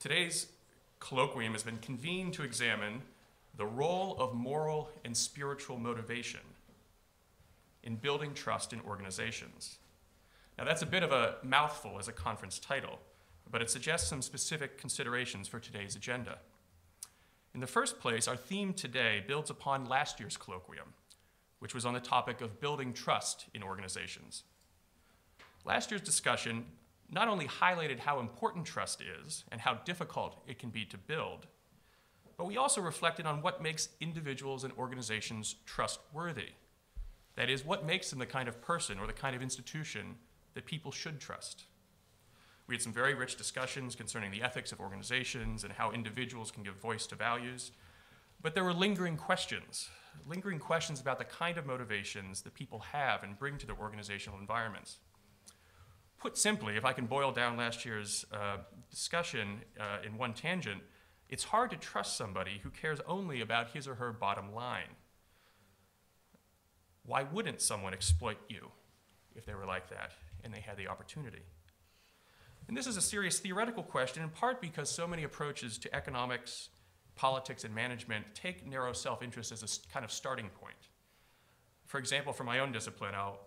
Today's colloquium has been convened to examine the role of moral and spiritual motivation in building trust in organizations. Now that's a bit of a mouthful as a conference title, but it suggests some specific considerations for today's agenda. In the first place, our theme today builds upon last year's colloquium, which was on the topic of building trust in organizations. Last year's discussion not only highlighted how important trust is and how difficult it can be to build, but we also reflected on what makes individuals and organizations trustworthy. That is, what makes them the kind of person or the kind of institution that people should trust. We had some very rich discussions concerning the ethics of organizations and how individuals can give voice to values, but there were lingering questions about the kind of motivations that people have and bring to their organizational environments. Put simply, if I can boil down last year's discussion in one tangent, it's hard to trust somebody who cares only about his or her bottom line. Why wouldn't someone exploit you if they were like that and they had the opportunity? And this is a serious theoretical question, in part because so many approaches to economics, politics, and management take narrow self-interest as a kind of starting point. For example, for my own discipline, I'll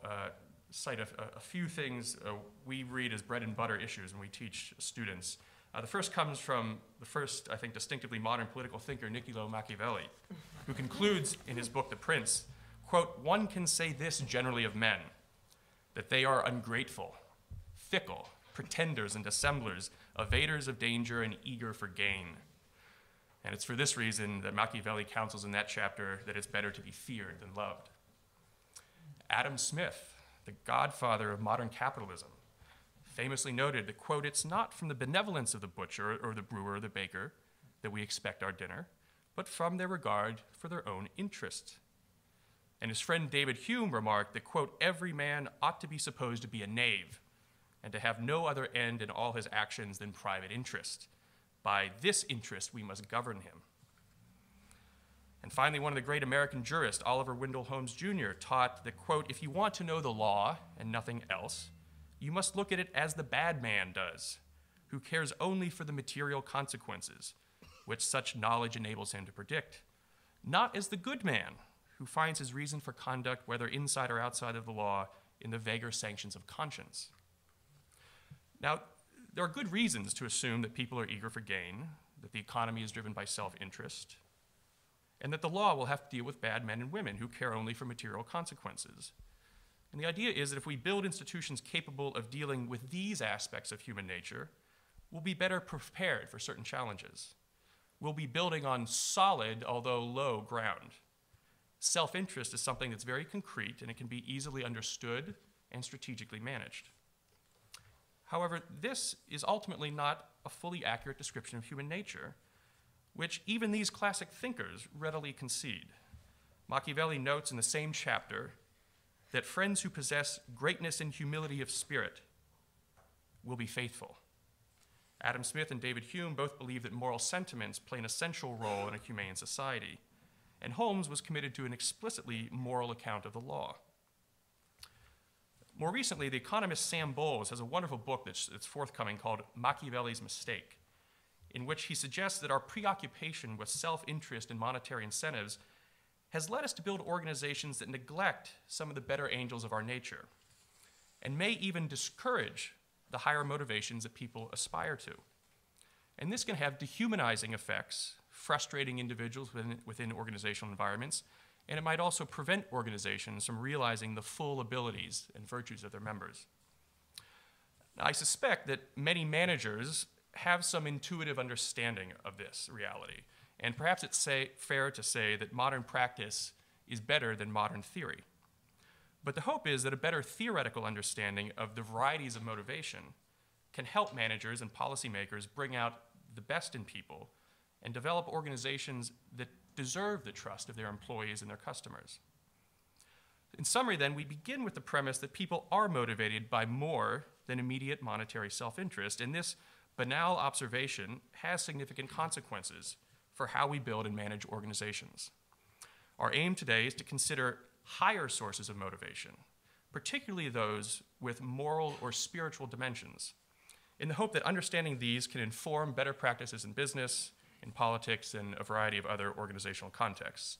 cite a few things we read as bread and butter issues when we teach students. The first comes from the first, I think, distinctively modern political thinker, Niccolò Machiavelli, who concludes in his book, The Prince, quote, "One can say this generally of men, that they are ungrateful, fickle, pretenders and dissemblers, evaders of danger and eager for gain." And it's for this reason that Machiavelli counsels in that chapter that it's better to be feared than loved. Adam Smith, the godfather of modern capitalism, famously noted that, quote, "It's not from the benevolence of the butcher or the brewer or the baker that we expect our dinner, but from their regard for their own interest." And his friend David Hume remarked that, quote, "Every man ought to be supposed to be a knave and to have no other end in all his actions than private interest. By this interest we must govern him." And finally, one of the great American jurists, Oliver Wendell Holmes Jr., taught that, quote, "If you want to know the law and nothing else, you must look at it as the bad man does, who cares only for the material consequences, which such knowledge enables him to predict, not as the good man, who finds his reason for conduct, whether inside or outside of the law, in the vaguer sanctions of conscience." Now, there are good reasons to assume that people are eager for gain, that the economy is driven by self-interest, and that the law will have to deal with bad men and women who care only for material consequences. And the idea is that if we build institutions capable of dealing with these aspects of human nature, we'll be better prepared for certain challenges. We'll be building on solid, although low, ground. Self-interest is something that's very concrete, and it can be easily understood and strategically managed. However, this is ultimately not a fully accurate description of human nature, which even these classic thinkers readily concede. Machiavelli notes in the same chapter that friends who possess greatness and humility of spirit will be faithful. Adam Smith and David Hume both believe that moral sentiments play an essential role in a humane society, and Holmes was committed to an explicitly moral account of the law. More recently, the economist Sam Bowles has a wonderful book that's forthcoming called Machiavelli's Mistake, in which he suggests that our preoccupation with self-interest and monetary incentives has led us to build organizations that neglect some of the better angels of our nature, and may even discourage the higher motivations that people aspire to. And this can have dehumanizing effects, frustrating individuals within organizational environments, and it might also prevent organizations from realizing the full abilities and virtues of their members. Now, I suspect that many managers have some intuitive understanding of this reality, and perhaps it's fair to say that modern practice is better than modern theory. But the hope is that a better theoretical understanding of the varieties of motivation can help managers and policymakers bring out the best in people and develop organizations that deserve the trust of their employees and their customers. In summary, then, we begin with the premise that people are motivated by more than immediate monetary self-interest, and this banal observation has significant consequences for how we build and manage organizations. Our aim today is to consider higher sources of motivation, particularly those with moral or spiritual dimensions, in the hope that understanding these can inform better practices in business, in politics, and a variety of other organizational contexts.